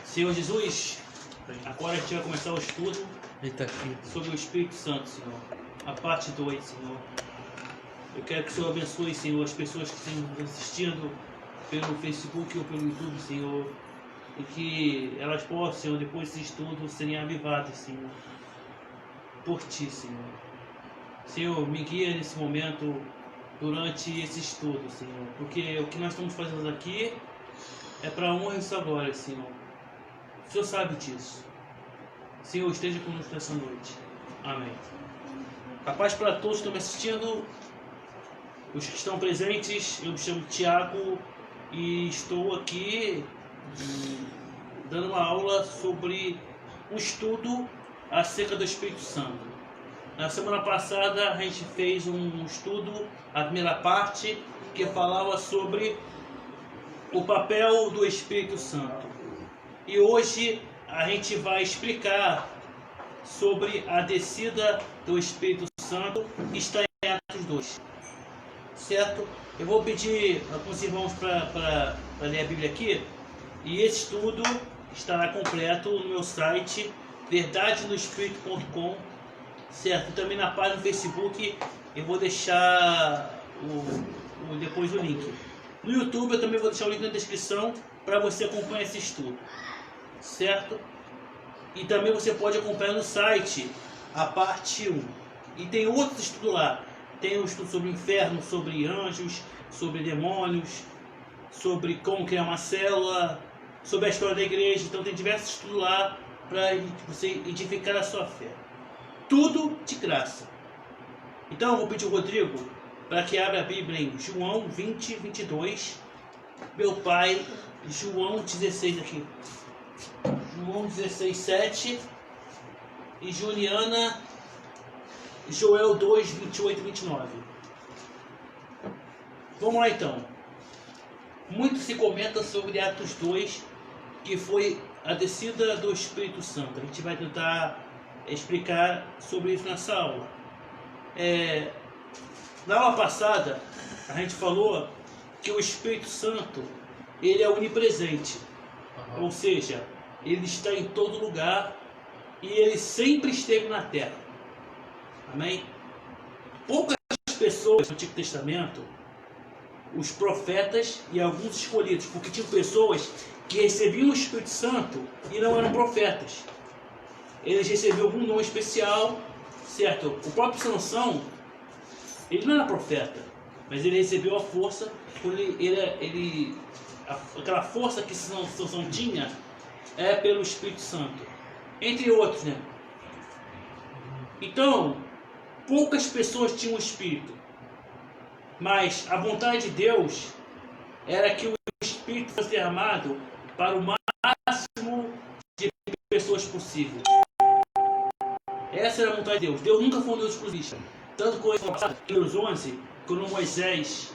Senhor Jesus, agora a gente vai começar o estudo sobre o Espírito Santo, Senhor. A parte 2, Senhor. Eu quero que o Senhor abençoe, Senhor, as pessoas que estão nos assistindo pelo Facebook ou pelo YouTube, Senhor. E que elas possam, Senhor, depois desse estudo, serem avivadas, Senhor, por Ti, Senhor. Senhor, me guia nesse momento durante esse estudo, Senhor. Porque o que nós estamos fazendo aqui é para a honra e sua glória, Senhor. O Senhor sabe disso. Senhor, esteja conosco nessa noite. Amém. A paz para todos que estão me assistindo, os que estão presentes. Eu me chamo Tiago e estou aqui dando uma aula sobre um estudo acerca do Espírito Santo. Na semana passada a gente fez um estudo, a primeira parte, que falava sobre o papel do Espírito Santo. E hoje a gente vai explicar sobre a descida do Espírito Santo, que está em Atos 2. Certo? Eu vou pedir a alguns irmãos para ler a Bíblia aqui. E esse estudo estará completo no meu site, verdadenoespírito.com. Certo? Também na página do Facebook eu vou deixar depois o link. No YouTube eu também vou deixar o link na descrição para você acompanhar esse estudo. Certo? E também você pode acompanhar no site a parte 1. E tem outros estudos lá. Tem um estudo sobre o inferno, sobre anjos, sobre demônios, sobre como criar uma célula, sobre a história da igreja. Então tem diversos estudos lá para você edificar a sua fé. Tudo de graça. Então eu vou pedir ao Rodrigo para que abra a Bíblia em João 20, 22. Meu pai, João 16 aqui. João 16, 7. E Juliana, Joel 2, 28 e 29. Vamos lá então. Muito se comenta sobre Atos 2, que foi a descida do Espírito Santo. A gente vai tentar explicar sobre isso nessa aula. Na aula passada, a gente falou que o Espírito Santo, ele é onipresente. Ou seja, ele está em todo lugar e ele sempre esteve na terra. Amém? Poucas pessoas no Antigo Testamento, os profetas e alguns escolhidos, porque tinham pessoas que recebiam o Espírito Santo e não eram profetas. Eles recebiam algum dom especial, certo? O próprio Sansão, ele não era profeta, mas ele recebeu a força, aquela força que Sansão tinha é pelo Espírito Santo, entre outros, né? Então, poucas pessoas tinham o Espírito, mas a vontade de Deus era que o Espírito fosse derramado para o máximo de pessoas possível. Essa era a vontade de Deus. Deus nunca foi um Deus exclusivista. Tanto que em Números 11, quando Moisés,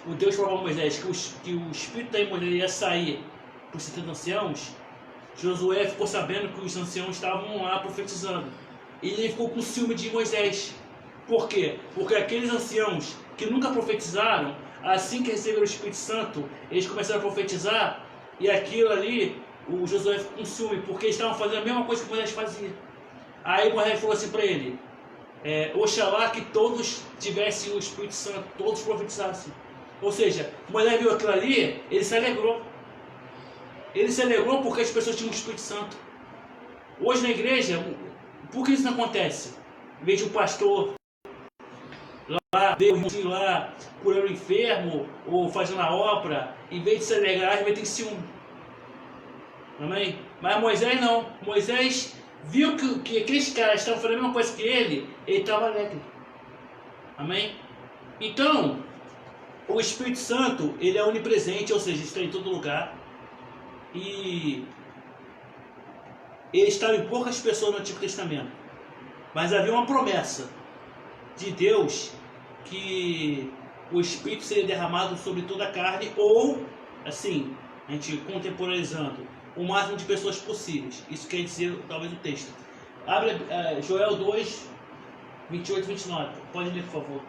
o Deus falou a Moisés que o Espírito da Moisés ia sair para os 70 anciãos, Josué ficou sabendo que os anciãos estavam lá profetizando. E ele ficou com ciúme de Moisés. Por quê? Porque aqueles anciãos que nunca profetizaram, assim que receberam o Espírito Santo, eles começaram a profetizar, e aquilo ali, o Josué ficou com ciúme, porque eles estavam fazendo a mesma coisa que Moisés fazia. Aí Moisés falou assim para ele: oxalá que todos tivessem o Espírito Santo, todos profetizassem. Ou seja, Moisés viu aquilo ali, ele se alegrou. Ele se alegrou porque as pessoas tinham o Espírito Santo. Hoje na igreja, por que isso não acontece? Em vez de um pastor lá, ver lá curando o enfermo ou fazendo a obra, em vez de se alegrar, ele tem ciúme. Amém? Mas Moisés não. Moisés viu que aqueles caras estavam fazendo a mesma coisa que ele estava alegre. Amém? Então, o Espírito Santo, ele é onipresente, ou seja, está em todo lugar. E ele estava em poucas pessoas no Antigo Testamento. Mas havia uma promessa de Deus que o Espírito seria derramado sobre toda a carne, ou, assim, a gente contemporaneizando, o máximo de pessoas possíveis. Isso quer dizer, talvez, o texto. Abre Joel 2, 28 e 29. Pode ler, por favor.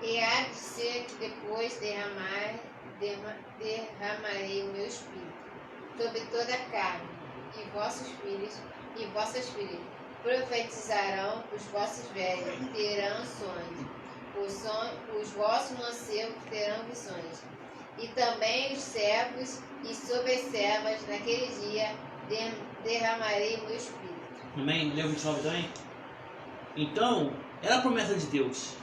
E há de ser que depois derramarei o meu espírito sobre toda a carne, e vossos filhos e vossas filhas profetizarão, os vossos velhos terão sonhos, os vossos mancebos terão visões, e também os servos e sobre as servas naquele dia derramarei o meu espírito. Amém? Leu 29 também? Então, era a promessa de Deus.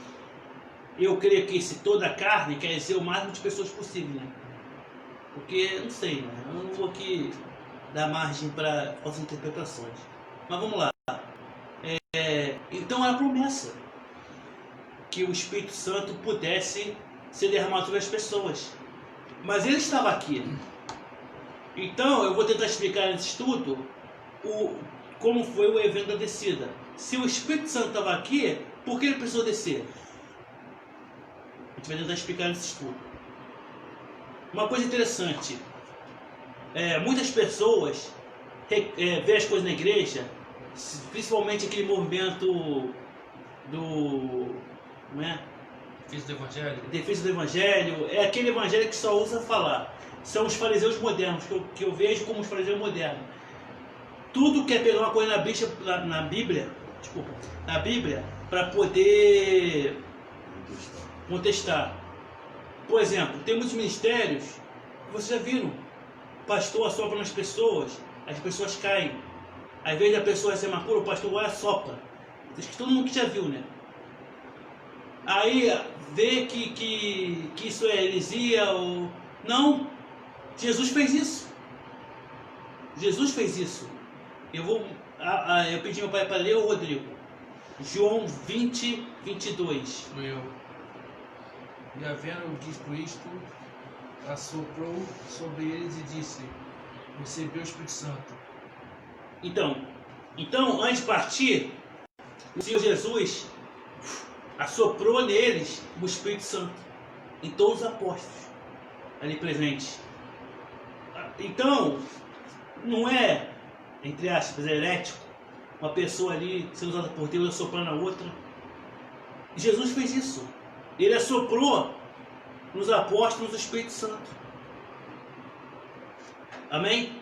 Eu creio que esse toda a carne quer dizer o máximo de pessoas possível, né? Porque, não sei, né? Eu não vou aqui dar margem para outras interpretações. Mas vamos lá. Então era a promessa que o Espírito Santo pudesse ser derramado sobre as pessoas. Mas ele estava aqui. Então eu vou tentar explicar nesse estudo como foi o evento da descida. Se o Espírito Santo estava aqui, por que ele precisou descer? A gente vai tentar explicar nesse estudo. Uma coisa interessante, muitas pessoas veem as coisas na igreja, principalmente aquele movimento Defesa do Evangelho. Defesa do Evangelho, é aquele evangelho que só usa falar. São os fariseus modernos, que eu vejo como os fariseus modernos. Tudo quer pegar uma coisa na Bíblia, para poder contestar. Por exemplo, tem muitos ministérios que vocês já viram. O pastor assopra nas pessoas, as pessoas caem. Às vezes a pessoa recebe uma cura, o pastor vai e assopra. Acho que todo mundo que já viu, né? Aí vê que isso é heresia ou... Não, Jesus fez isso. Jesus fez isso. Eu pedi meu pai para ler o Rodrigo. João 20, 22. E havendo dito isto, assoprou sobre eles e disse: recebeu o Espírito Santo. Então, antes de partir, o Senhor Jesus assoprou neles o Espírito Santo, em todos os apóstolos ali presentes. Então, não é, entre aspas, herético, uma pessoa ali sendo usada por Deus assoprando a outra. Jesus fez isso. Ele assoprou nos apóstolos o Espírito Santo. Amém?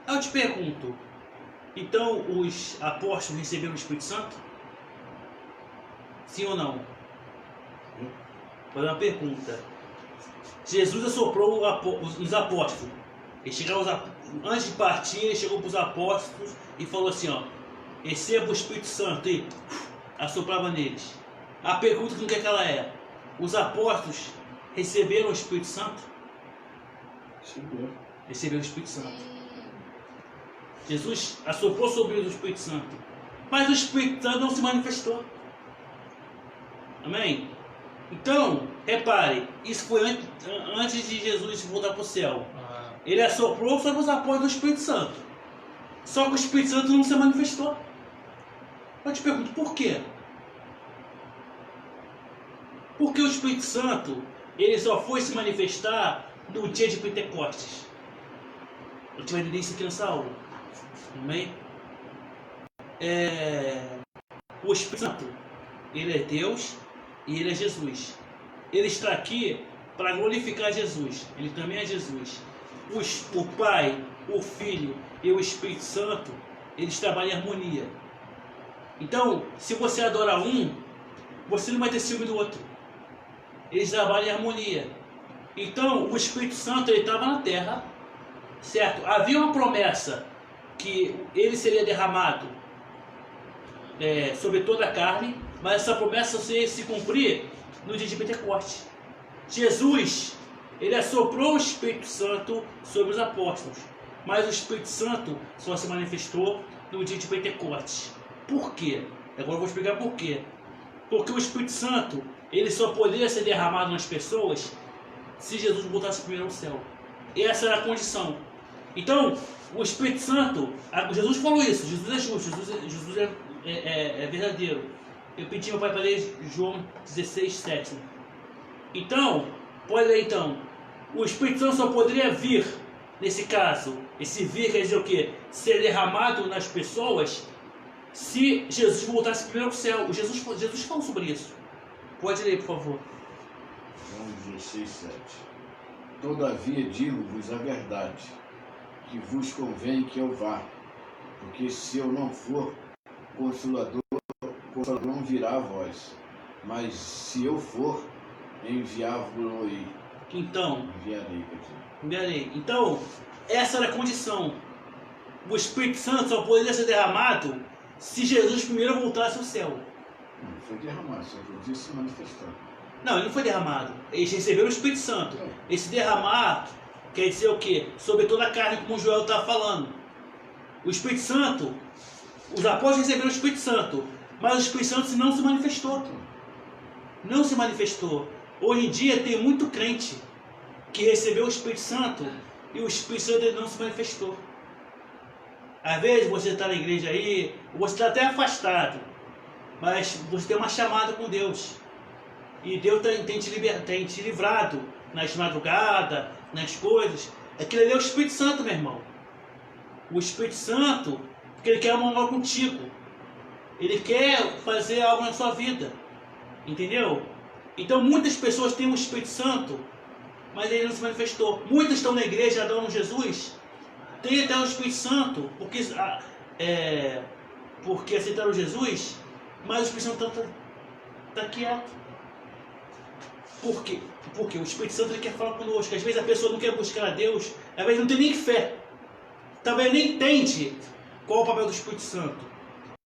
Eu te pergunto, então os apóstolos receberam o Espírito Santo? Sim ou não? Vou fazer uma pergunta. Jesus assoprou os apóstolos. Ele chegou antes de partir, ele chegou para os apóstolos e falou assim, ó, receba o Espírito Santo, e assoprava neles. A pergunta que não quer que ela é: os apóstolos receberam o Espírito Santo? Receberam o Espírito Santo. Jesus assoprou sobre eles o Espírito Santo, mas o Espírito Santo não se manifestou. Amém? Então, repare, isso foi antes de Jesus voltar para o céu. Ele assoprou sobre os apóstolos do Espírito Santo. Só que o Espírito Santo não se manifestou. Eu te pergunto, por quê? Porque o Espírito Santo, ele só foi se manifestar no dia de Pentecostes. A gente vai entender isso aqui nessa aula. Amém? O Espírito Santo, ele é Deus e ele é Jesus. Ele está aqui para glorificar Jesus. Ele também é Jesus. O Pai, o Filho e o Espírito Santo, eles trabalham em harmonia. Então, se você adora um, você não vai ter ciúme do outro. Eles trabalham em harmonia. Então, o Espírito Santo, ele estava na terra, certo? Havia uma promessa que ele seria derramado sobre toda a carne, mas essa promessa seria se cumprir no dia de Pentecostes. Jesus, ele assoprou o Espírito Santo sobre os apóstolos, mas o Espírito Santo só se manifestou no dia de Pentecostes. Por quê? Agora eu vou explicar por quê. Porque o Espírito Santo, ele só poderia ser derramado nas pessoas se Jesus voltasse primeiro ao céu. E essa era a condição. Então, o Espírito Santo, Jesus falou isso, Jesus é justo, Jesus é verdadeiro. Eu pedi ao pai para ler João 16, 7. Então, pode ler então. O Espírito Santo só poderia vir, nesse caso, esse vir quer dizer o quê? Ser derramado nas pessoas se Jesus voltasse primeiro ao céu. Jesus falou sobre isso. Pode ler, por favor. João 16, 7. Todavia digo-vos a verdade, que vos convém que eu vá, porque se eu não for, o Consolador não virá a vós. Mas se eu for, enviá-lo-ei. Então, Enviarei, quer dizer. enviarei. Então, essa era a condição. O Espírito Santo só poderia ser derramado se Jesus primeiro voltasse ao céu. Não foi derramado, só podia se manifestar. Não, ele não foi derramado. Eles receberam o Espírito Santo. Esse derramar quer dizer o quê? Sobre toda a carne, como o Joel estava falando. O Espírito Santo, os apóstolos receberam o Espírito Santo, mas o Espírito Santo não se manifestou. Não se manifestou. Hoje em dia tem muito crente que recebeu o Espírito Santo e o Espírito Santo não se manifestou. Às vezes você está na igreja aí, você está até afastado, mas você tem uma chamada com Deus. E Deus tem te livrado nas madrugadas, nas coisas. Aquilo ali é o Espírito Santo, meu irmão. O Espírito Santo, porque ele quer uma obra contigo. Ele quer fazer algo na sua vida. Entendeu? Então muitas pessoas têm o Espírito Santo, mas ele não se manifestou. Muitas estão na igreja adorando Jesus, têm até o Espírito Santo, porque aceitaram Jesus, mas o Espírito Santo está quieto. Por quê? Porque o Espírito Santo ele quer falar conosco. Às vezes a pessoa não quer buscar a Deus, às vezes não tem nem fé, também nem entende qual é o papel do Espírito Santo.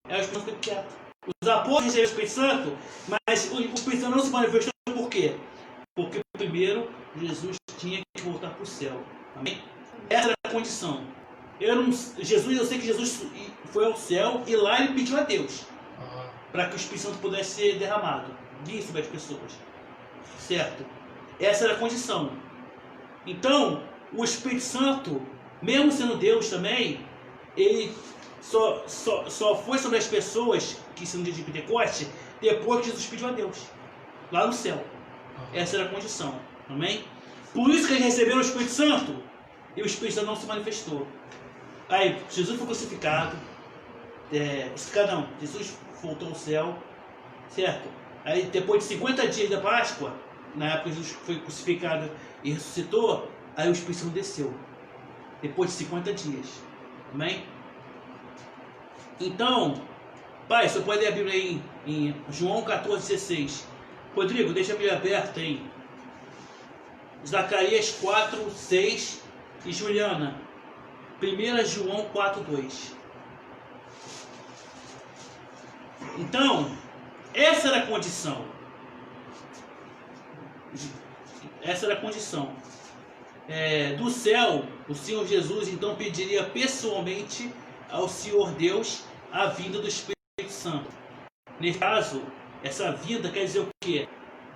É o Espírito Santo fica quieto. Os apóstolos receberam o Espírito Santo, mas o Espírito Santo não se manifestou. Por quê? Porque primeiro Jesus tinha que voltar para o céu. Amém? Essa era a condição. Eu sei que Jesus foi ao céu e lá ele pediu a Deus para que o Espírito Santo pudesse ser derramado, vir sobre as pessoas. Certo? Essa era a condição. Então, o Espírito Santo, mesmo sendo Deus também, ele só foi sobre as pessoas que se no dia de Pentecoste depois que Jesus pediu a Deus, lá no céu. Essa era a condição. Amém? Por isso que eles receberam o Espírito Santo e o Espírito Santo não se manifestou. Aí, Jesus foi crucificado. Jesus voltou ao céu. Certo? Aí, depois de 50 dias da Páscoa, na época que Jesus foi crucificado e ressuscitou, aí o Espírito Santo desceu. Depois de 50 dias. Amém? Então, pai, você pode ler a Bíblia aí em João 14,16. Rodrigo, deixa a Bíblia aberta aí. Zacarias 4,6 e Juliana, 1 João 4,2. Então, essa era a condição. Essa era a condição. Do céu, o Senhor Jesus então pediria pessoalmente ao Senhor Deus a vinda do Espírito Santo. Nesse caso, essa vinda quer dizer o quê?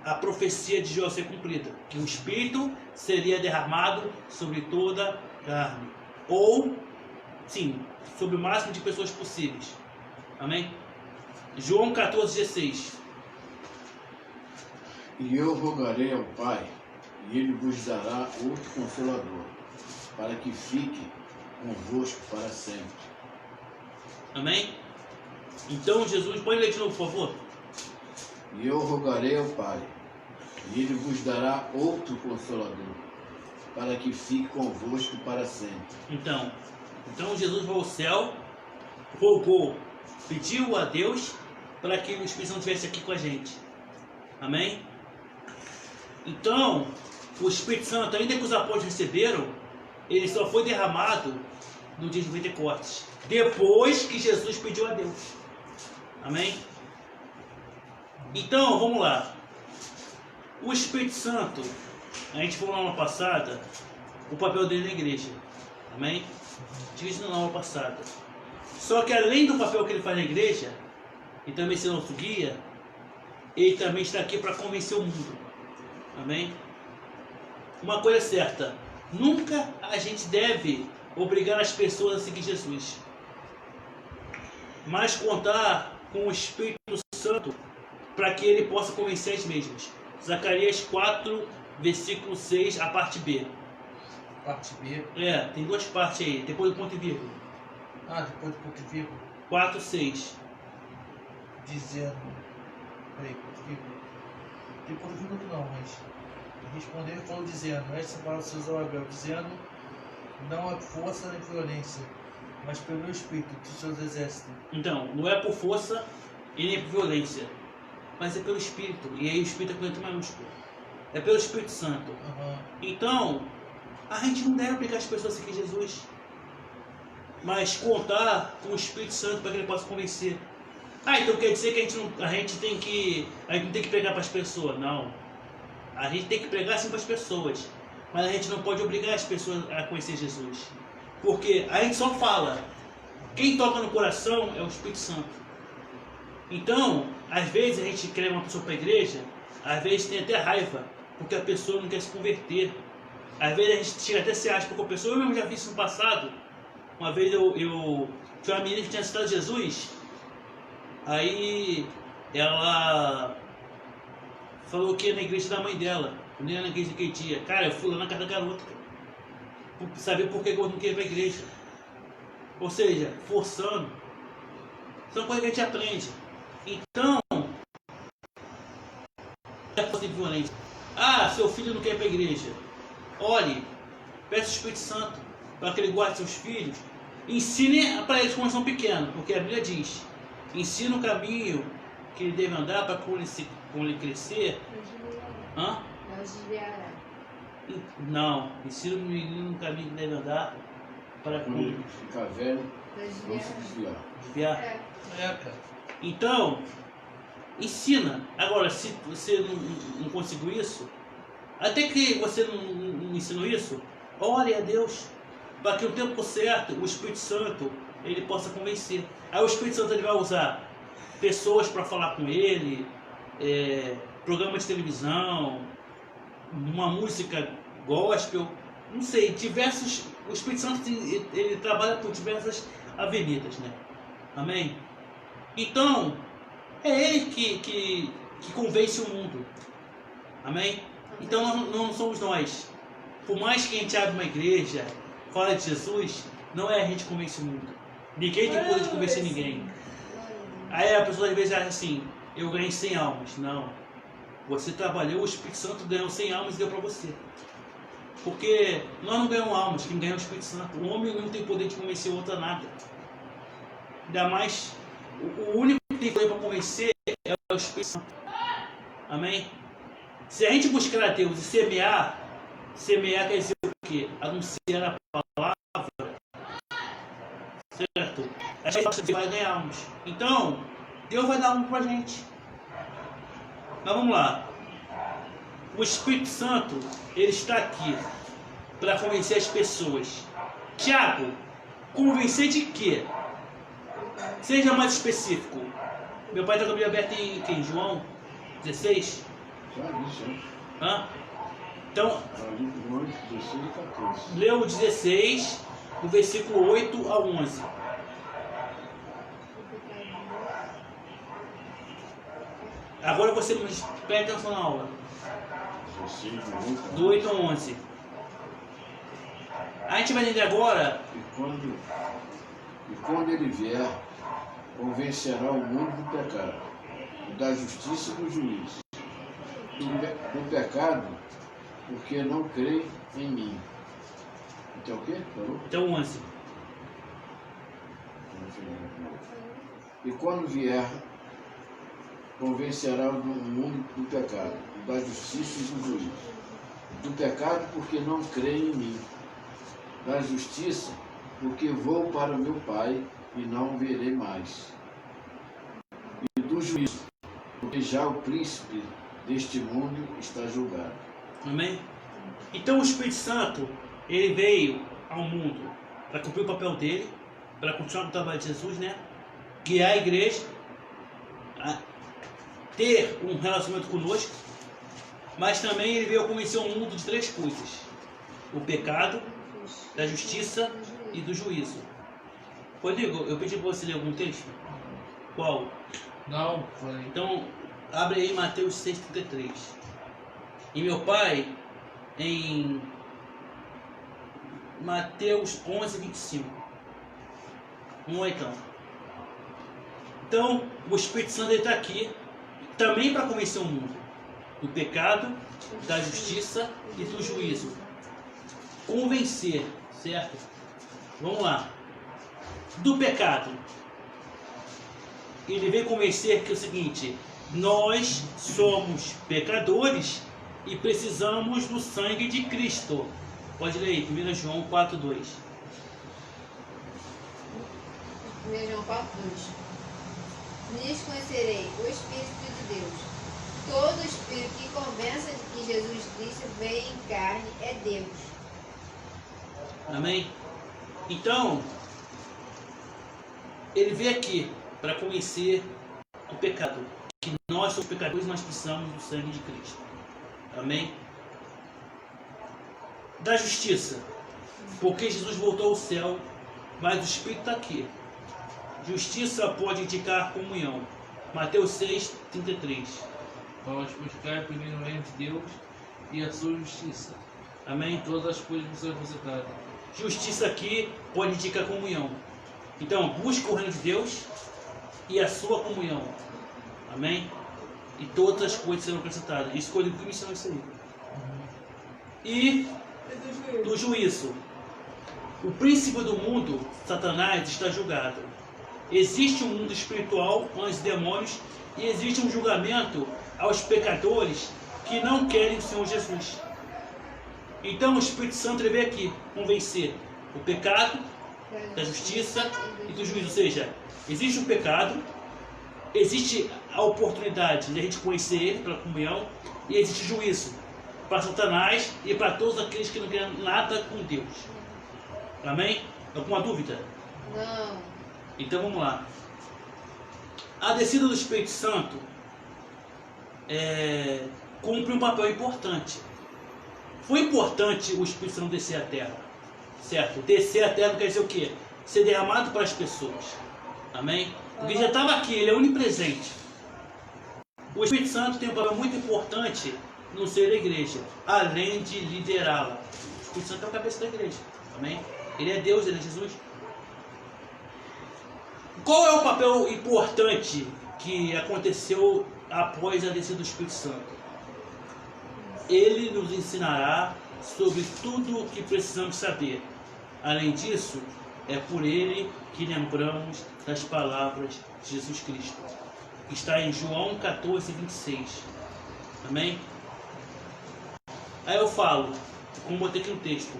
A profecia de Joel ser cumprida, que o Espírito seria derramado sobre toda a carne, ou, sim, sobre o máximo de pessoas possíveis. Amém? João 14,16. E eu rogarei ao Pai, e Ele vos dará outro Consolador, para que fique convosco para sempre. Amém? Então Jesus, pode ler de novo, por favor. E eu rogarei ao Pai, e Ele vos dará outro Consolador, para que fique convosco para sempre. Então Jesus foi ao céu, rogou, pediu a Deus para que o Espírito Santo estivesse aqui com a gente. Amém? Então, o Espírito Santo, ainda que os apóstolos receberam, ele só foi derramado no dia de Pentecostes, depois que Jesus pediu a Deus. Amém? Então, vamos lá. O Espírito Santo, a gente falou na aula passada, o papel dele na igreja. Amém? Tinha isso na aula passada. Só que além do papel que ele faz na igreja, e também ser nosso guia, ele também está aqui para convencer o mundo. Amém? Uma coisa é certa, nunca a gente deve obrigar as pessoas a seguir Jesus, mas contar com o Espírito Santo para que ele possa convencer as mesmas. Zacarias 4, versículo 6, a parte B. Parte B? Tem duas partes aí, depois do ponto e vírgula. Depois do ponto e vírgula. 4, 6. Dizendo... Peraí, ponto e vírgula. depois do minuto não, mas respondeu e falou dizendo, esta palavra de Zorobabel, dizendo, não é força nem violência, mas pelo meu espírito dos seus exércitos. Então, não é por força e nem por violência, mas é pelo Espírito. E aí o Espírito é com letra maiúscula. É pelo Espírito Santo. Então, a gente não deve aplicar as pessoas a seguir Jesus, mas contar com o Espírito Santo para que ele possa convencer. Ah, então quer dizer que a gente não tem que pregar para as pessoas? Não. A gente tem que pregar sim para as pessoas, mas a gente não pode obrigar as pessoas a conhecer Jesus, porque a gente só fala. Quem toca no coração é o Espírito Santo. Então, às vezes a gente quer uma pessoa para a igreja, às vezes tem até raiva, porque a pessoa não quer se converter. Às vezes a gente chega até a se achar com a pessoa. Eu mesmo já vi isso no passado. Uma vez eu tinha uma menina que tinha aceitado Jesus, aí ela falou que ia na igreja da mãe dela, não ia na igreja daquele dia. Cara, eu fui lá na casa da garota, para saber por que eu não queria ir para a igreja. Ou seja, forçando. São coisas que a gente aprende. Então, é força de violência. Ah, seu filho não quer ir para a igreja. Olhe, peça o Espírito Santo para que ele guarde seus filhos. Ensine para eles quando são pequenos, porque a Bíblia diz: ensina o caminho que ele deve andar para quando ele crescer. Não desviará. Não, ensina o menino no caminho que deve andar para Quando ele ficar velho, não se desviar. desviar. Então, ensina. Agora, se você não conseguiu isso, até que você não ensinou isso, ore a Deus para que no tempo certo o Espírito Santo ele possa convencer. Aí o Espírito Santo ele vai usar pessoas para falar com ele, programa de televisão, uma música gospel, não sei, diversos. O Espírito Santo ele trabalha por diversas avenidas, né? Amém? Então, é ele que convence o mundo. Amém? Então não somos nós. Por mais que a gente abra uma igreja, fale de Jesus, não é a gente que convence o mundo. Ninguém tem poder de convencer ninguém. Aí a pessoa às vezes acha assim, eu ganhei 100 almas. Não. Você trabalhou, o Espírito Santo ganhou 100 almas e deu para você. Porque nós não ganhamos almas, quem ganha é o Espírito Santo. O homem não tem poder de convencer o outro a nada. Ainda mais, o único que tem poder para convencer é o Espírito Santo. Amém? Se a gente buscar a Deus e semear quer dizer o quê? Anunciar a palavra, certo? A gente vai ganhar almas. Então, Deus vai dar alma pra gente. Mas vamos lá. O Espírito Santo, ele está aqui para convencer as pessoas. Tiago, convencer de quê? Seja mais específico. Meu pai está com a Bíblia aberta em João 16. Hã? Então, leu o 16, do versículo 8 a 11. Agora você presta atenção na aula. Do 8 a 11. A gente vai entender agora. E quando ele vier, convencerá o mundo do pecado, da justiça e do juízo. Do pecado, porque não crê em mim. Então o quê? Falou? Então 11. E quando vier, convencerá o mundo do pecado, da justiça e do juízo. Do pecado, porque não crê em mim. Da justiça, porque vou para o meu Pai e não o verei mais. E do juízo, porque já o príncipe deste mundo está julgado. Amém? Então o Espírito Santo, ele veio ao mundo para cumprir o papel dele, para continuar com o trabalho de Jesus, né? Guiar a igreja, a ter um relacionamento conosco, mas também ele veio convencer o mundo de 3 coisas: o pecado, da justiça e do juízo. Rodrigo, eu pedi para você ler algum texto? Qual? Não, foi. Então, abre aí Mateus 6,33. E meu pai, em Mateus 11,25. Vamos lá então. Então, o Espírito Santo está aqui também para convencer o mundo. do pecado, da justiça e do juízo. Convencer, certo? Vamos lá. Do pecado. Ele vem convencer que é o seguinte: nós somos pecadores e precisamos do sangue de Cristo. Pode ler aí, 1 João 4:2. 1 João 4:2. Nisso conhecerei o Espírito de Deus. Todo Espírito que convença de que Jesus Cristo veio em carne é Deus. Amém? Então, ele veio aqui para convencer do pecado. Que nós somos pecadores e nós precisamos do sangue de Cristo. Amém? Da justiça. Porque Jesus voltou ao céu, mas o Espírito está aqui. Justiça pode indicar comunhão. Mateus 6:33. Vamos buscar primeiro o reino de Deus e a sua justiça. Amém? Todas as coisas nos são acrescentadas. Justiça aqui pode indicar comunhão. Então, busca o reino de Deus e a sua comunhão. Amém? E todas as coisas serão acrescentadas. Isso foi o que me ensinou isso aí. E do juízo. O príncipe do mundo, Satanás, está julgado. Existe um mundo espiritual, anjos e demônios, e existe um julgamento aos pecadores que não querem o Senhor Jesus. Então o Espírito Santo ele veio aqui convencer o pecado, da justiça e do juízo. Ou seja, existe o pecado, existe a oportunidade de a gente conhecer ele pela comunhão, e existe o juízo para Satanás e para todos aqueles que não querem nada com Deus. Amém? Alguma dúvida? Não. Então vamos lá. A descida do Espírito Santo cumpre um papel importante. Foi importante o Espírito Santo descer à terra, certo? Descer à terra quer dizer o quê? Ser derramado para as pessoas. Amém? Porque ele já estava aqui, ele é onipresente. O Espírito Santo tem um papel muito importante no ser da igreja, além de liderá-la. O Espírito Santo é a cabeça da igreja. Amém? Ele é Deus, ele é Jesus. Qual é o papel importante que aconteceu após a descida do Espírito Santo? Ele nos ensinará sobre tudo o que precisamos saber. Além disso, é por ele que lembramos das palavras de Jesus Cristo. Está em João 14:26. Amém? Aí eu falo, como botei aqui no texto,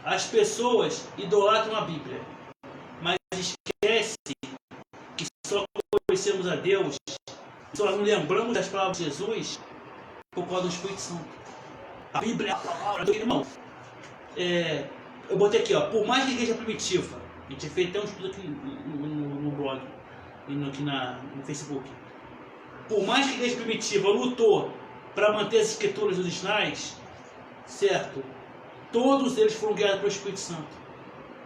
as pessoas idolatram a Bíblia, mas esquecem que só conhecemos a Deus, só nos lembramos das palavras de Jesus por causa do Espírito Santo. A Bíblia é a palavra do irmão. Eu botei aqui, ó, por mais que a igreja primitiva, a gente fez até um estudo aqui no blog e aqui no Facebook. Por mais que a igreja primitiva lutou para manter as escrituras originais, certo? Todos eles foram guiados pelo Espírito Santo.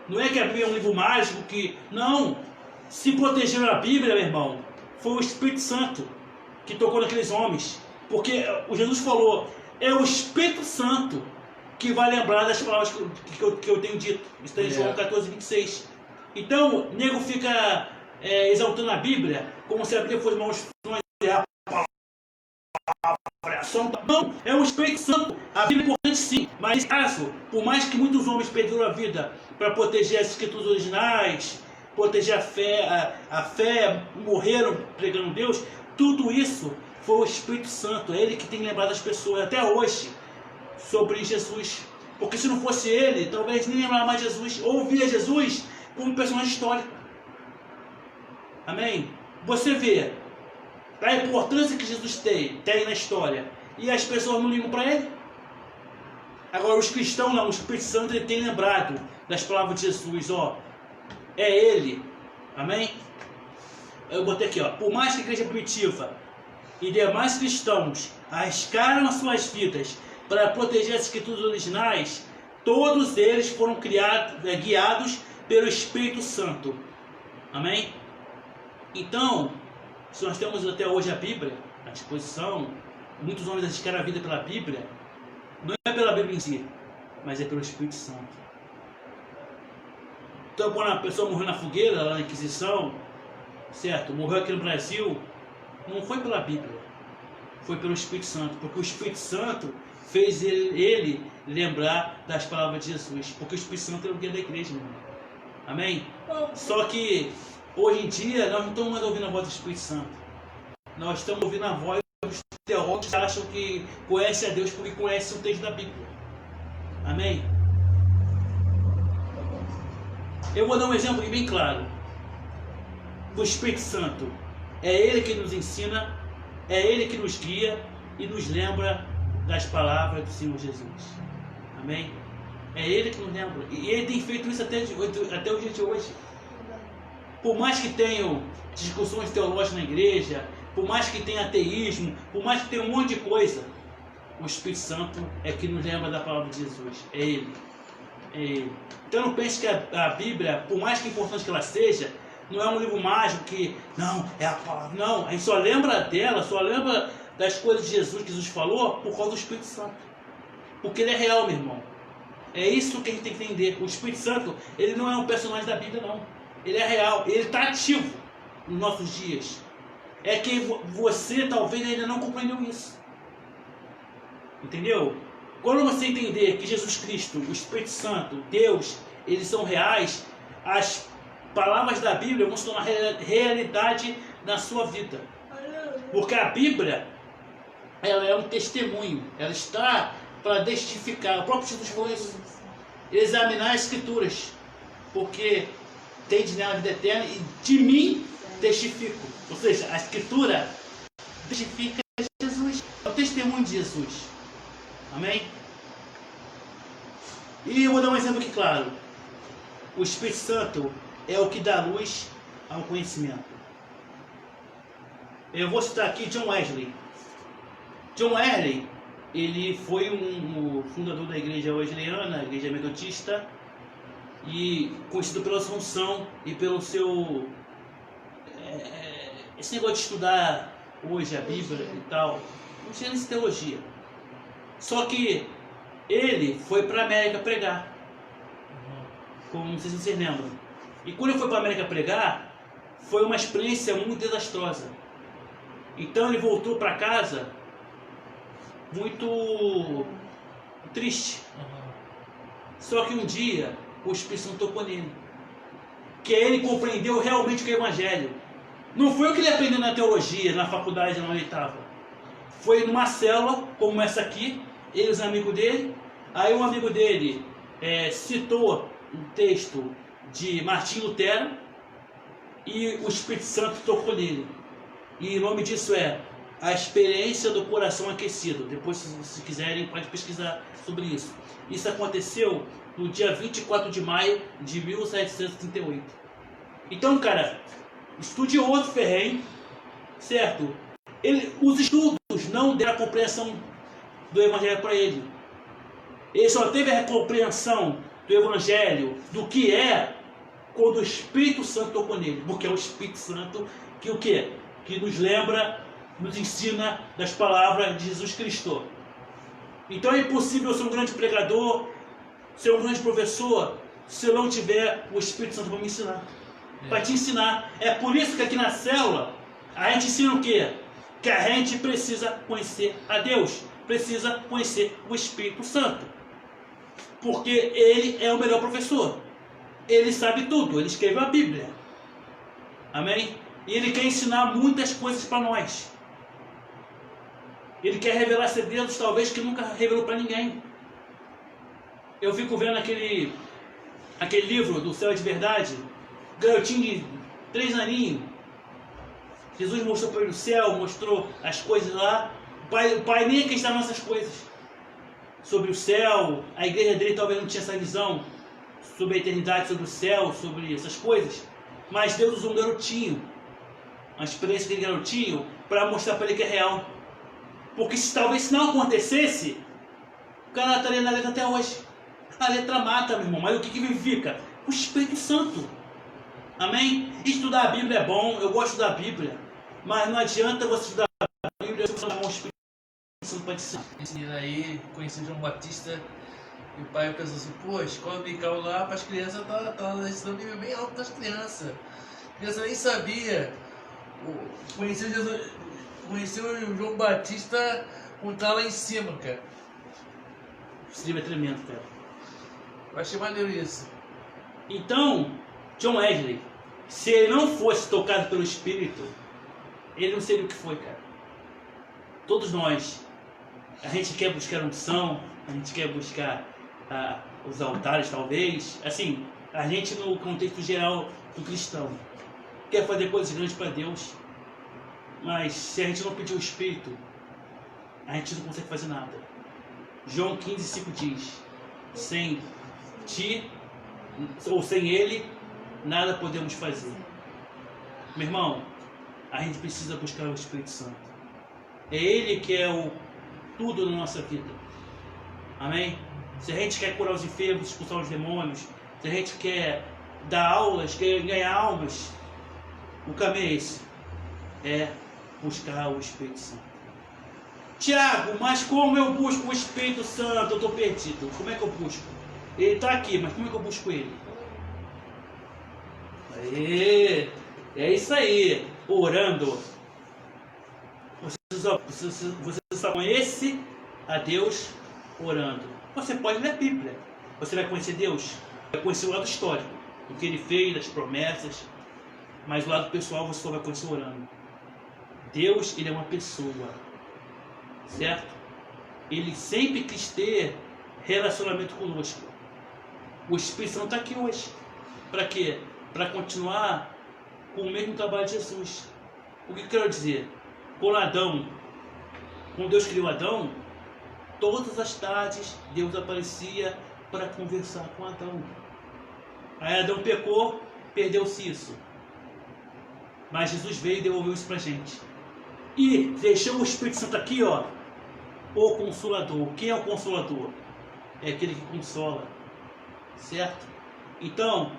Não é que a Bíblia é um livro mágico que... Não! Se protegeram a Bíblia, meu irmão, foi o Espírito Santo que tocou naqueles homens. Porque o Jesus falou, é o Espírito Santo que vai lembrar das palavras que eu tenho dito. Isso está em João 14:26. Então, o nego fica exaltando a Bíblia como se a Bíblia fosse uma instrução. Não, é o Espírito Santo. A Bíblia é importante sim, mas nesse caso, por mais que muitos homens perderam a vida para proteger as escrituras originais, proteger a fé, morreram pregando Deus, tudo isso foi o Espírito Santo. É ele que tem lembrado as pessoas até hoje sobre Jesus. Porque se não fosse ele, talvez nem lembrava mais Jesus, ou via Jesus como personagem histórico. Amém? Você vê a importância que Jesus tem na história, e as pessoas não ligam para ele. Agora os cristãos não, o Espírito Santo ele tem lembrado das palavras de Jesus, ó, é ele. Amém? Eu botei aqui, ó, por mais que a igreja primitiva e demais cristãos arriscaram as suas vidas para proteger as escrituras originais, todos eles foram guiados pelo Espírito Santo. Amém? Então, se nós temos até hoje a Bíblia à disposição, muitos homens arriscaram a vida pela Bíblia, não é pela Bíblia em si, mas é pelo Espírito Santo. Então, quando a pessoa morreu na fogueira, lá na Inquisição, certo? Morreu aqui no Brasil, não foi pela Bíblia, foi pelo Espírito Santo, porque o Espírito Santo fez ele lembrar das palavras de Jesus, porque o Espírito Santo é o guia da igreja, meu irmão. Amém? Só que hoje em dia nós não estamos mais ouvindo a voz do Espírito Santo, nós estamos ouvindo a voz dos teólogos que acham que conhecem a Deus porque conhecem o texto da Bíblia. Amém? Eu vou dar um exemplo aqui bem claro. O Espírito Santo é Ele que nos ensina, é Ele que nos guia e nos lembra das palavras do Senhor Jesus. Amém? É Ele que nos lembra. E Ele tem feito isso até o dia de hoje. Por mais que tenham discussões teológicas na igreja, por mais que tenha ateísmo, por mais que tenha um monte de coisa, o Espírito Santo é que nos lembra da palavra de Jesus. É Ele. É Ele. Então não pense que a Bíblia, por mais que importante que ela seja, não é um livro mágico que, não, é a palavra. Não, a gente só lembra dela, só lembra das coisas de Jesus que Jesus falou por causa do Espírito Santo. Porque ele é real, meu irmão. É isso que a gente tem que entender. O Espírito Santo, ele não é um personagem da Bíblia, não. Ele é real, ele está ativo nos nossos dias. É que você talvez ainda não compreendeu isso. Entendeu? Quando você entender que Jesus Cristo, o Espírito Santo, Deus, eles são reais, as palavras da Bíblia vão se tornar realidade na sua vida. Porque a Bíblia, ela é um testemunho. Ela está para testificar. O próprio Jesus falou isso. Examinar as Escrituras. Porque tem nela a vida eterna e de mim testifico. Ou seja, a Escritura testifica Jesus. É o testemunho de Jesus. Amém? E eu vou dar um exemplo aqui claro. O Espírito Santo é o que dá luz ao conhecimento. Eu vou citar aqui John Wesley. John Wesley, ele foi o fundador da igreja wesleyana, a igreja metodista, e conhecido pela sua unção e pelo seu... esse negócio de estudar hoje a Bíblia e tal, não tinha nem teologia. Só que ele foi para a América pregar, como não sei se vocês lembram. E quando ele foi para a América pregar, foi uma experiência muito desastrosa. Então ele voltou para casa muito triste. Só que um dia o Espírito Santo tocou nele, que ele compreendeu realmente o que é o Evangelho. Não foi o que ele aprendeu na teologia, na faculdade onde ele estava. Foi numa célula como essa aqui, ele e os amigos dele. Aí um amigo dele citou um texto de Martim Lutero e o Espírito Santo tocou nele. E o nome disso é A Experiência do Coração Aquecido. Depois, se vocês quiserem, pode pesquisar sobre isso. Isso aconteceu no dia 24 de maio de 1738. Então, cara, estudioso ferrenho, certo? Os estudos não deram a compreensão do Evangelho para ele. Ele só teve a compreensão do Evangelho, do que é, quando o Espírito Santo tocou nele. Porque é o Espírito Santo que o quê? Que nos lembra, nos ensina das palavras de Jesus Cristo. Então é impossível ser um grande pregador, ser um grande professor, se eu não tiver o Espírito Santo para me ensinar. Para te ensinar. É por isso que aqui na célula a gente ensina o quê? Que a gente precisa conhecer a Deus, precisa conhecer o Espírito Santo. Porque ele é o melhor professor. Ele sabe tudo, ele escreveu a Bíblia. Amém? E ele quer ensinar muitas coisas para nós. Ele quer revelar segredos talvez que nunca revelou para ninguém. Eu fico vendo aquele livro do Céu de Verdade, garotinho de 3 aninhos. Jesus mostrou para ele o céu, mostrou as coisas lá. O pai nem acreditava nessas coisas. Sobre o céu, a igreja dele talvez não tinha essa visão sobre a eternidade, sobre o céu, sobre essas coisas. Mas Deus usou um garotinho, uma experiência daquele garotinho, para mostrar para ele que é real. Porque talvez se não acontecesse, o cara estaria na letra até hoje. A letra mata, meu irmão, mas o que vivifica? O Espírito Santo. Amém? Estudar a Bíblia é bom, eu gosto da Bíblia, mas não adianta você estudar a Bíblia se você não o Espírito Santo para te ensinar. Esse menino aí, conheci João Batista, e o pai pensou assim, pô, a escola dominical lá para as crianças tá ensinando a Bíblia bem alto das crianças. A criança nem sabia. Conheci Jesus, conhecer o João Batista quando tá lá em cima, cara. Esse livro é tremendo, cara. Eu achei maneiro isso. Então, John Wesley, se ele não fosse tocado pelo Espírito, ele não seria o que foi, cara. Todos nós, a gente quer buscar unção, a gente quer buscar os altares, talvez. Assim, a gente no contexto geral do cristão quer fazer coisas grandes para Deus, mas se a gente não pedir o Espírito, a gente não consegue fazer nada. João 15,5 diz: sem ti, ou sem ele, nada podemos fazer. Meu irmão, a gente precisa buscar o Espírito Santo. É ele que é o tudo na nossa vida. Amém? Se a gente quer curar os enfermos, expulsar os demônios, se a gente quer dar aulas, quer ganhar almas, o caminho é esse. É buscar o Espírito Santo. Tiago, mas como eu busco o Espírito Santo? Eu estou perdido. Como é que eu busco? Ele está aqui, mas como é que eu busco ele? Aê, é isso aí. Orando. Você só conhece a Deus orando. Você pode ler a Bíblia. Você vai conhecer Deus. Vai conhecer o lado histórico, o que ele fez, as promessas. Mas o lado pessoal você só vai conhecer orando. Deus, ele é uma pessoa. Certo? Ele sempre quis ter relacionamento conosco. O Espírito Santo está aqui hoje. Para quê? Para continuar com o mesmo trabalho de Jesus. O que eu quero dizer? Quando Deus criou Adão, todas as tardes Deus aparecia para conversar com Adão. Aí Adão pecou, perdeu-se isso. Mas Jesus veio e devolveu isso para a gente. E deixou o Espírito Santo aqui, ó, o Consolador. Quem é o Consolador? É aquele que consola. Certo? Então,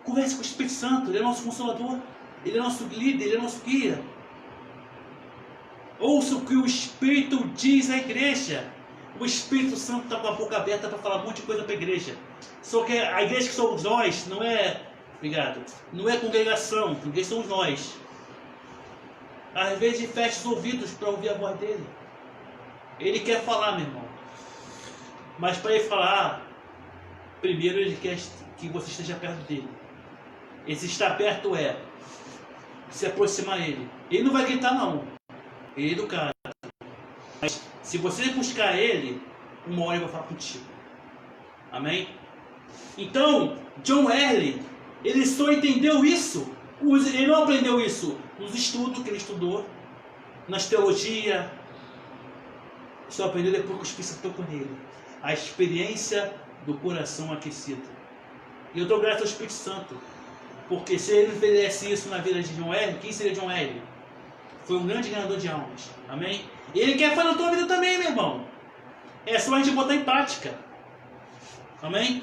converse com o Espírito Santo. Ele é nosso Consolador. Ele é nosso líder. Ele é nosso guia. Ouça o que o Espírito diz à igreja. O Espírito Santo está com a boca aberta para falar um monte de coisa para a igreja. Só que a igreja que somos nós não é... Obrigado. Não é congregação. A igreja somos nós. Às vezes fecha os ouvidos para ouvir a voz dele. Ele quer falar, meu irmão. Mas para ele falar, primeiro ele quer que você esteja perto dele. Esse estar perto é se aproximar dele. Ele não vai gritar, não. Ele é educado. Mas se você buscar ele, uma hora ele vai falar contigo. Amém? Então, John Wesley, ele só entendeu isso. Ele não aprendeu isso nos estudos que ele estudou, nas teologia. Só aprendeu depois que o Espírito Santo tocou nele. A experiência do coração aquecido. E eu dou graças ao Espírito Santo. Porque se ele fizesse isso na vida de John Wesley, quem seria John Wesley? Foi um grande ganhador de almas. Amém? E ele quer fazer na tua vida também, meu irmão. É só a gente botar em prática. Amém?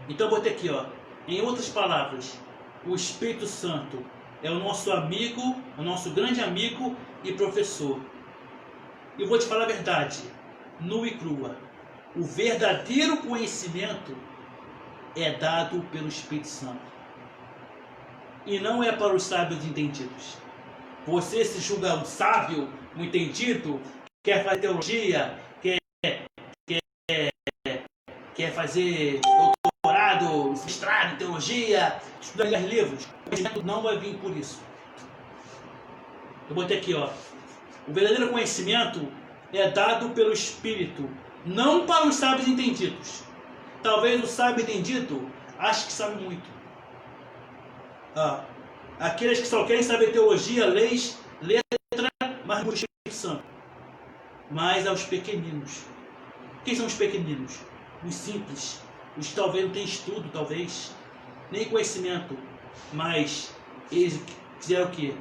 Então eu botei aqui, ó. Em outras palavras, o Espírito Santo é o nosso amigo, o nosso grande amigo e professor. E eu vou te falar a verdade, nua e crua. O verdadeiro conhecimento é dado pelo Espírito Santo. E não é para os sábios entendidos. Você se julga um sábio, um entendido, quer fazer teologia, quer fazer doutorado, mestrado em teologia, estudar livros. O conhecimento não vai vir por isso. Eu botei aqui, ó. O verdadeiro conhecimento é dado pelo Espírito, não para os sábios entendidos. Talvez o sábio entendido ache que sabe muito. Aqueles que só querem saber teologia, leis, letra, mas não o Espírito Santo. Mas aos pequeninos. Quem são os pequeninos? Os simples. Os que talvez não tenham estudo, talvez. Nem conhecimento. Mas eles fizeram o quê?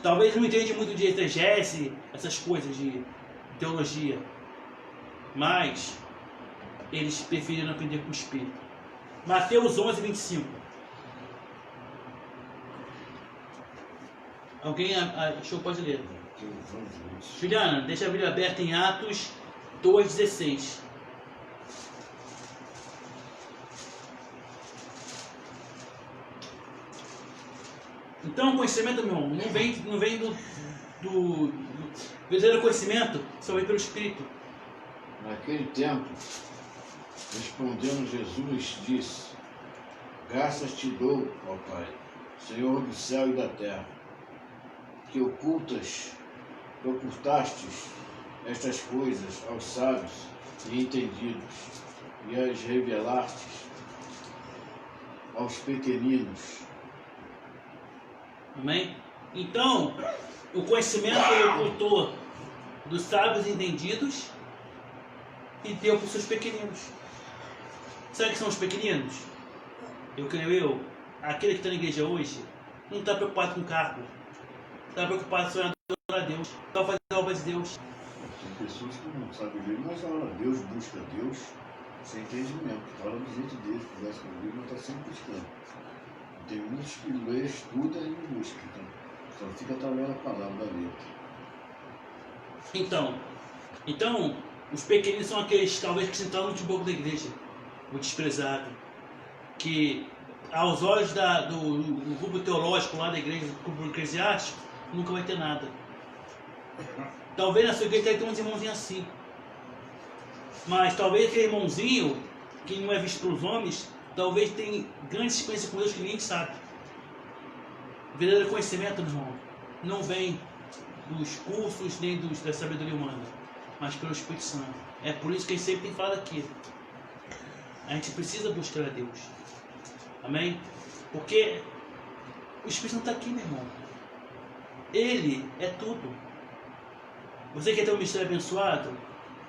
Talvez não entendem muito de exegese, essas coisas de teologia. Mas eles preferiram aprender com o Espírito. Mateus 11, 25. Alguém achou? Pode ler. Juliana, deixa a Bíblia aberta em Atos 2,16. Então o conhecimento, meu irmão, não vem do verdadeiro conhecimento, só vem pelo Espírito. Naquele tempo, respondendo Jesus, disse: graças te dou, ó Pai, Senhor do céu e da terra, que ocultastes estas coisas aos sábios e entendidos, e as revelastes aos pequeninos. Amém? Então, o conhecimento ele ocultou dos sábios e entendidos e deu para os seus pequeninos. Sabe o que são os pequeninos? Eu creio aquele que está na igreja hoje não está preocupado com cargo, está preocupado só em adorar a Deus, só fazer a obra de Deus. Tem pessoas que não sabem ler, mas ora, Deus busca Deus sem entendimento. Fala do jeito deles, conversa com a Bíblia, está sempre buscando. Tem muitos que lê, estuda e não busca. Só fica através da palavra, da letra. Então, os pequeninos são aqueles, talvez, que sentaram no banco da igreja, o desprezado, que aos olhos do grupo teológico lá da igreja, do grupo eclesiástico, nunca vai ter nada. Talvez na sua igreja tenha uns irmãozinhos assim, mas talvez aquele irmãozinho que não é visto pelos homens, talvez tenha grande experiência com Deus que ninguém sabe. O verdadeiro conhecimento, meu irmão, não vem dos cursos nem da sabedoria humana, mas pelo Espírito Santo. É por isso que a gente sempre tem falado aqui. A gente precisa buscar a Deus. Amém? Porque o Espírito Santo está aqui, meu irmão. Ele é tudo. Você quer ter um mistério abençoado?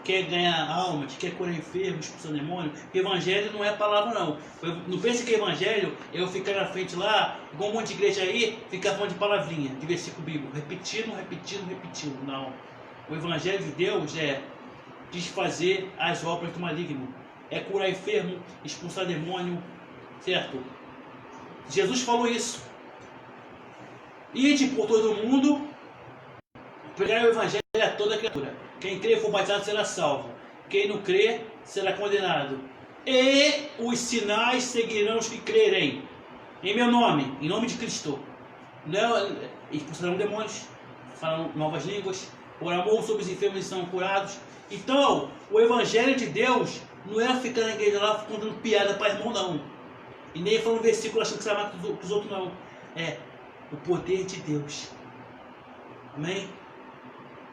Quer ganhar almas? Quer curar enfermos, expulsar demônio? Evangelho não é palavra, não. Não pense que evangelho é eu ficar na frente lá, igual um monte de igreja aí, ficar falando de palavrinha, de versículo bíblico, repetindo. Não. O evangelho de Deus é desfazer as obras do maligno. É curar enfermo, expulsar demônio, certo? Jesus falou isso. Ide por todo mundo, pregar o evangelho a toda criatura. Quem crê e for batizado será salvo. Quem não crê será condenado. E os sinais seguirão os que crerem. Em meu nome, em nome de Cristo. Expulsarão demônios, falarão novas línguas, orarão sobre os enfermos e são curados. Então, o evangelho de Deus não é ficar na igreja lá contando piada para irmão, não. E nem falando versículo achando que sabe mais que os outros, não. É o poder de Deus. Amém?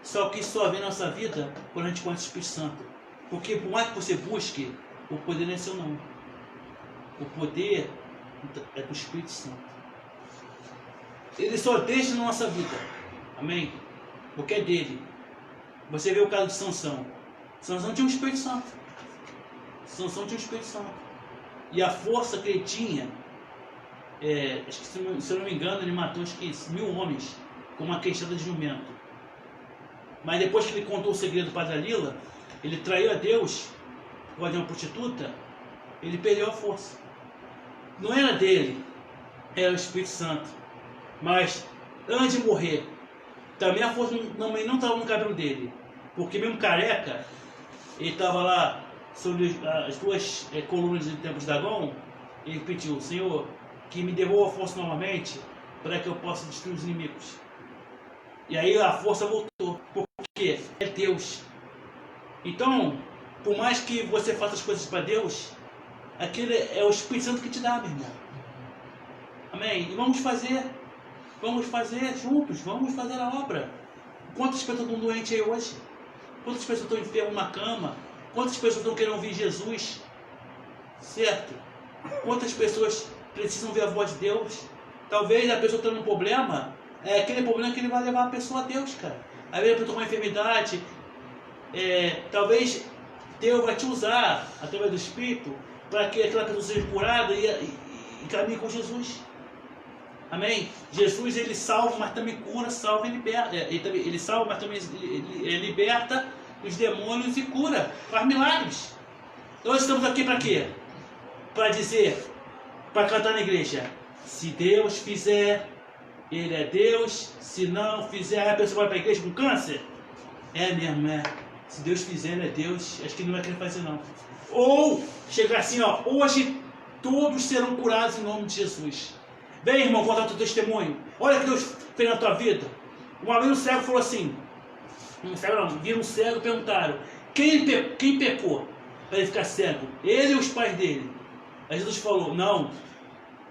Só que isso só vem na nossa vida quando a gente conhece o Espírito Santo. Porque por mais que você busque, o poder não é seu, não. O poder é do Espírito Santo. Ele só deixa na nossa vida. Amém? Porque é dele. Você vê o caso de Sansão. Sansão tinha um Espírito Santo. Sansão tinha um Espírito Santo. E a força que ele tinha, acho que se eu não me engano, ele matou acho que 1000 homens com uma queixada de jumento. Mas depois que ele contou o segredo para Dalila, ele traiu a Deus, gosta de uma prostituta, ele perdeu a força. Não era dele, era o Espírito Santo. Mas antes de morrer, também a força não estava no cabelo dele. Porque mesmo careca, ele estava lá sobre as duas colunas do templo de Dagon, ele pediu: Senhor, que me devolva a força novamente, para que eu possa destruir os inimigos. E aí a força voltou, porque é Deus. Então, por mais que você faça as coisas para Deus, aquele é o Espírito Santo que te dá, meu irmão. Amém? E vamos fazer juntos, vamos fazer a obra. Quantas pessoas estão doentes aí hoje? Quantas pessoas estão enfermas na cama? Quantas pessoas estão querendo ouvir Jesus? Certo? Quantas pessoas precisam ver a voz de Deus? Talvez a pessoa tendo um problema, é aquele problema que ele vai levar a pessoa a Deus, cara. Às vezes a pessoa com uma enfermidade, talvez Deus vai te usar, através do Espírito, para que aquela pessoa seja curada e caminhe com Jesus. Amém? Jesus, ele salva, mas também cura, salva e liberta. Ele salva, mas também ele liberta os demônios e cura, faz milagres. Nós estamos aqui para quê? Para dizer, para cantar na igreja: se Deus fizer, Ele é Deus. Se não fizer, a pessoa vai para a igreja com câncer? É mesmo, é. Se Deus fizer, Ele é Deus. Acho que não vai querer fazer, não. Ou chegar assim, ó: hoje todos serão curados em nome de Jesus. Vem, irmão, contar o teu testemunho. Olha o que Deus fez na tua vida. Uma vez um cego falou assim, viram um cego e perguntaram, quem pecou para ele ficar cego? Ele ou os pais dele? Aí Jesus falou, não,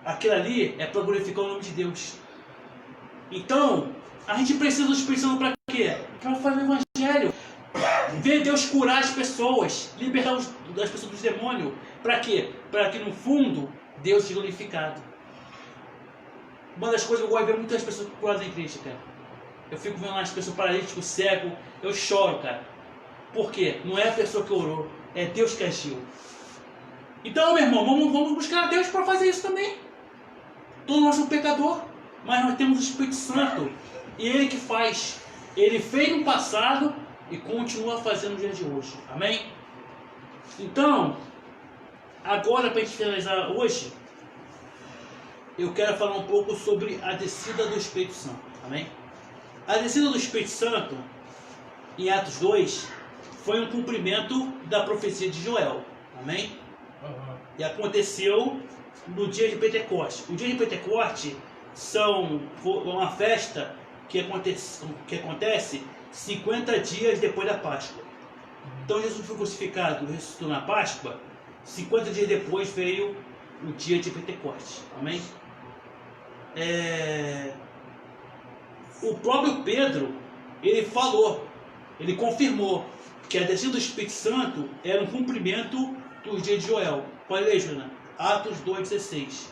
aquilo ali é para glorificar o nome de Deus. Então, a gente precisa do Espírito Santo para quê? Para fazer o Evangelho. Ver Deus curar as pessoas, libertar as pessoas do demônio. Para quê? Para que no fundo, Deus seja glorificado. Uma das coisas que eu gosto de ver muitas pessoas curadas em Cristo, cara. Eu fico vendo as pessoas paralíticas, cego, eu choro, cara. Por quê? Não é a pessoa que orou, é Deus que agiu. Então, meu irmão, vamos buscar a Deus para fazer isso também. Todos nós somos pecador, mas nós temos o Espírito Santo. E Ele que faz. Ele fez no passado e continua fazendo no dia de hoje. Amém? Então, agora para a gente finalizar hoje, eu quero falar um pouco sobre a descida do Espírito Santo. Amém? A descida do Espírito Santo, em Atos 2, foi um cumprimento da profecia de Joel. Amém? E aconteceu no dia de Pentecostes. O dia de Pentecostes uma festa que acontece 50 dias depois da Páscoa. Então Jesus foi crucificado, ressuscitou na Páscoa. 50 dias depois veio o dia de Pentecostes. Amém? O próprio Pedro, ele confirmou que a descida do Espírito Santo era um cumprimento do dia de Joel. Pode ler, Juna? Atos 2,16.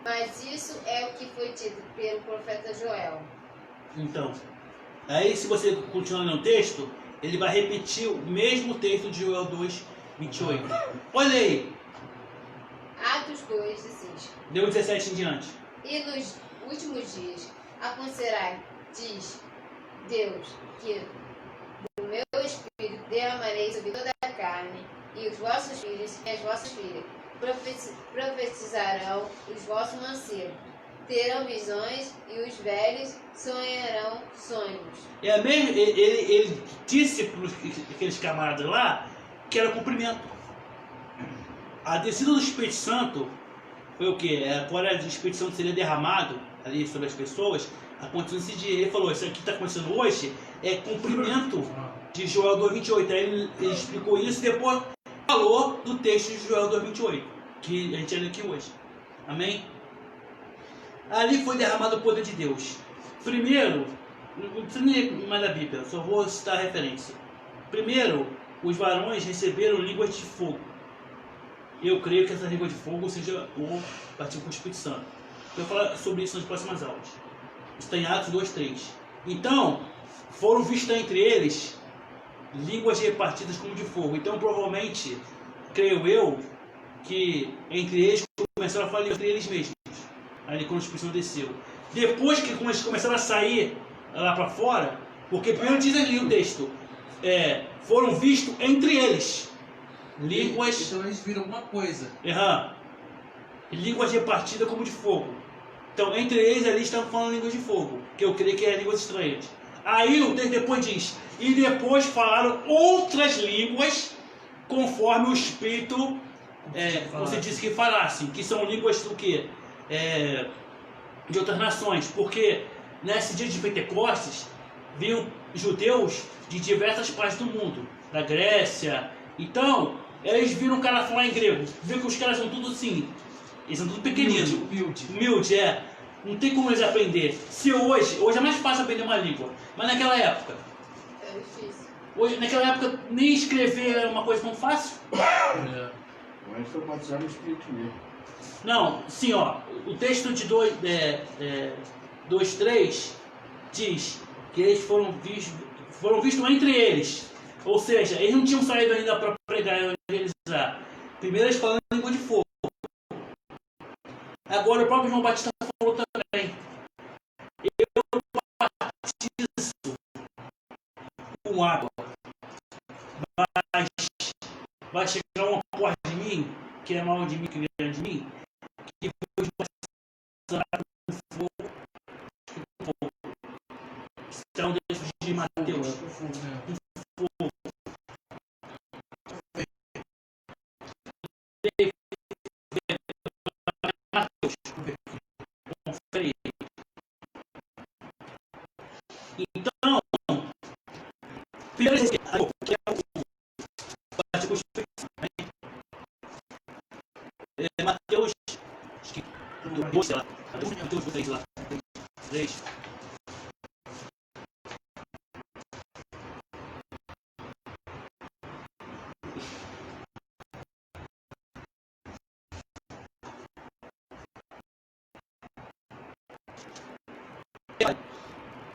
Mas isso é o que foi dito pelo profeta Joel. Então, aí se você continuar no texto, ele vai repetir o mesmo texto de Joel 2,28. Olha aí. Atos 2,16. Deu 17 em diante. E nos últimos dias acontecerá, diz Deus, que do meu Espírito derramarei sobre toda a carne, e os vossos filhos e as vossas filhas profetizarão, os vossos mancebos terão visões, e os velhos sonharão sonhos. Ele disse para aqueles camaradas lá que era cumprimento. A descida do Espírito Santo foi o que? Agora o Espírito Santo seria derramado ali sobre as pessoas. Aconteceu esse dia. Ele falou: isso aqui que está acontecendo hoje é cumprimento de Joel 2,28. Aí ele explicou isso e depois falou do texto de Joel 2,28, que a gente lê aqui hoje. Amém? Ali foi derramado o poder de Deus. Primeiro, não precisa nem mais da Bíblia, só vou citar a referência. Primeiro, os varões receberam línguas de fogo. Eu creio que essa língua de fogo seja o batismo com o Espírito Santo. Eu vou falar sobre isso nas próximas aulas. Está em Atos 2,3. Então, foram vistas entre eles línguas repartidas como de fogo. Então, provavelmente, creio eu, que entre eles começaram a falar entre eles mesmos. Ali quando o Espírito Santo desceu. Depois que eles começaram a sair lá para fora, porque primeiro diz ali o texto, foram vistos entre eles línguas. Então eles viram alguma coisa. Línguas repartidas como de fogo. Então, entre eles ali estavam falando línguas de fogo, que eu creio que é línguas estranhas. Aí o texto depois diz, e depois falaram outras línguas, conforme o Espírito você disse que falassem, que são línguas do quê? De outras nações, porque nesse dia de Pentecostes vinham judeus de diversas partes do mundo, da Grécia. Então, eles viram o cara falar em grego, viram que os caras são tudo assim, eles são tudo pequeninos, humilde, não tem como eles aprender. Se hoje é mais fácil aprender uma língua, mas naquela época, É difícil. naquela época nem escrever era uma coisa tão fácil. Mas foi batizado no Espírito mesmo. Não, sim, ó, o texto de 2:3 diz que eles foram vistos entre eles. Ou seja, eles não tinham saído ainda para pregar e evangelizar. Primeiro eles falaram em língua de fogo. Agora o próprio João Batista falou também. Eu batizo com água. Mas vai chegar uma porta de mim, que é maior de mim, que é grande de mim, que foi batizado com fogo. Então, desde de Mateus. primeiro que é o partir com o Espírito Santo. Mateus, acho que 2, sei lá. Mateus 3 lá. 3.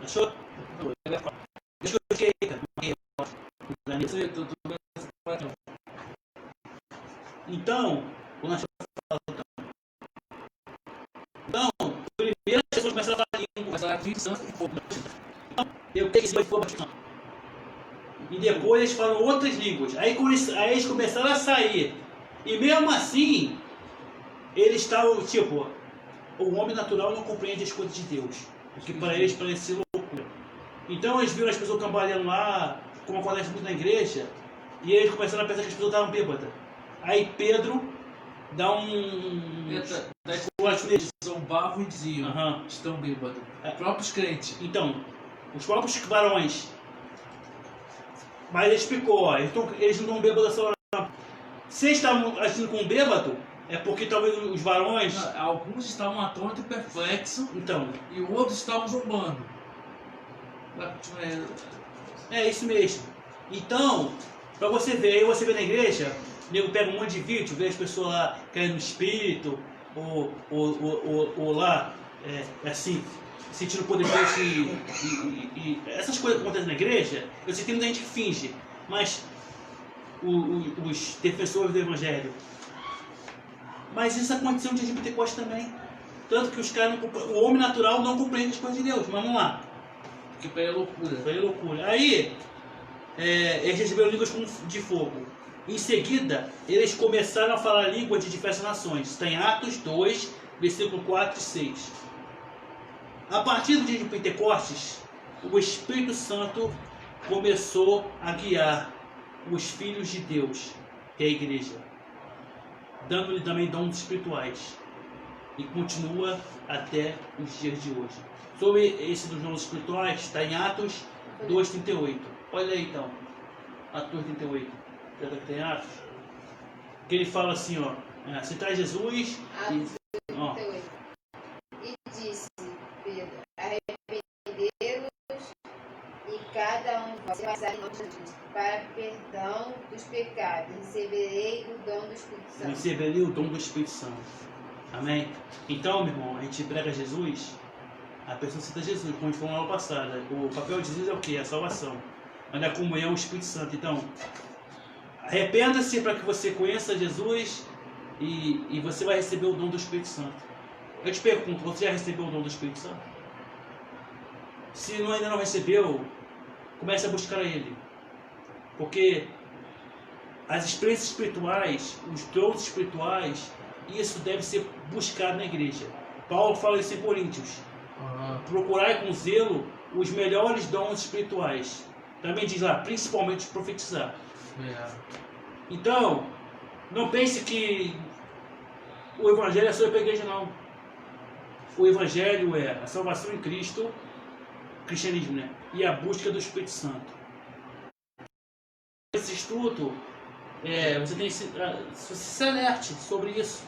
Achou? Deixa eu ver aí, cara. Então, quando nós falamos, então, primeiro as pessoas começaram a falar língua, começaram a falar eu tenho que ser batizado. E depois eles falam outras línguas. Aí eles começaram a sair. E mesmo assim, eles estavam, tipo, o homem natural não compreende as coisas de Deus. Porque para eles parece loucura. Então eles viram as pessoas cambaleando lá, como acontece muito na igreja, e eles começaram a pensar que as pessoas estavam bêbadas. Aí Pedro dá zombavam e diziam, estão bêbados. Próprios crentes. Então, os próprios varões. Mas ele explicou, ó, eles não estão bêbados essa hora. Se eles estavam agindo com bêbado, é porque talvez os varões... Alguns estavam atontos e perplexos, então, e outros estavam zombando. É isso mesmo. Então, pra você ver, aí você vê na igreja, o nego pega um monte de vídeo, vê as pessoas lá caindo no espírito, ou lá, assim, sentindo o poder de Deus e essas coisas que acontecem na igreja. Eu sei que muita gente que finge, mas os defensores do evangelho. Mas isso aconteceu no dia de Pentecostes também. Tanto que os caras o homem natural não compreende as coisas de Deus. Mas vamos lá. Porque para ele é loucura. Para ele é loucura. Aí, eles receberam línguas de fogo. Em seguida, eles começaram a falar língua de diversas nações. Está em Atos 2, versículo 4 e 6. A partir do dia de Pentecostes, o Espírito Santo começou a guiar os filhos de Deus, que é a igreja, dando-lhe também dons espirituais. E continua até os dias de hoje. Sobre esse dos dons espirituais, está em Atos 2,38. Olha aí então, Atos 2,38. Tem Atos? Que ele fala assim, ó, citar Jesus. Atos 2,38. E disse Pedro: arrependei-vos e cada um de vós batizai em nome de Jesus para perdão dos pecados. Receberei o dom do Espírito Santo. Receberei o dom do Espírito Santo. Amém? Então, meu irmão, a gente prega Jesus, a pessoa cita Jesus, como a gente falou na aula passada. O papel de Jesus é o quê? A salvação. Mas a comunhão é o Espírito Santo. Então, arrependa-se para que você conheça Jesus e você vai receber o dom do Espírito Santo. Eu te pergunto, você já recebeu o dom do Espírito Santo? Se ainda não recebeu, comece a buscar ele. Porque as experiências espirituais, os dons espirituais, isso deve ser buscado na igreja. Paulo fala isso em Coríntios. Procurai com zelo os melhores dons espirituais. Também diz lá, principalmente profetizar. Então, não pense que o evangelho é só para a igreja, não. O evangelho é a salvação em Cristo, cristianismo, né? E a busca do Espírito Santo. Esse estudo, você tem que se alerte sobre isso.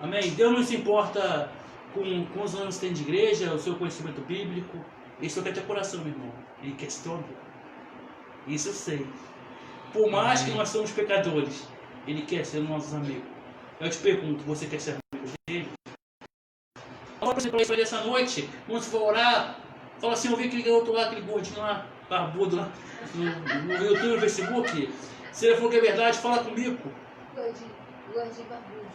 Amém? Deus não se importa com quantos anos você tem de igreja, o seu conhecimento bíblico. Ele só quer ter coração, meu irmão. Ele quer se tornar. Isso eu sei. Por mais que nós somos pecadores, Ele quer ser nossos amigos. Eu te pergunto, você quer ser amigo dele? Fala pra você para essa noite, quando você for orar, fala assim, eu vi aquele garoto lá, aquele gordinho lá, barbudo lá, no YouTube, no Facebook. Se ele falou que é verdade, fala comigo. Gordinho barbudo.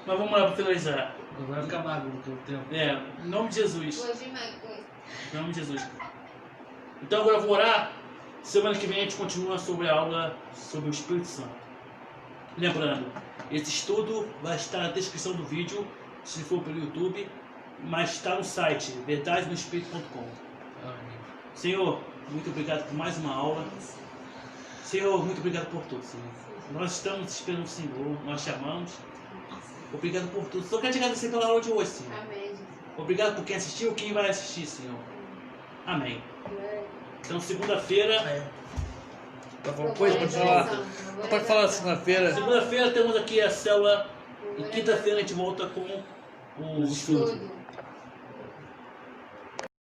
Mas vamos lá para finalizar. Vai ficar magro no teu tempo. Em nome de Jesus. Gordinho magro. Em nome de Jesus. Então agora eu vou orar. Semana que vem a gente continua sobre a aula sobre o Espírito Santo. Lembrando, esse estudo vai estar na descrição do vídeo, se for pelo YouTube, mas está no site verdadenoespírito.com. Senhor, muito obrigado por mais uma aula. Senhor, muito obrigado por tudo, Senhor. Nós estamos esperando o Senhor, nós te amamos. Obrigado por tudo. Só quero te agradecer pela aula de hoje, Senhor. Amém, Jesus. Obrigado por quem assistiu e quem vai assistir, Senhor. Amém. Então, segunda-feira. Tá falando coisa pra falar? Pode falar segunda-feira. Segunda-feira temos aqui a célula. E quinta-feira a gente volta com o estudo. Tudo.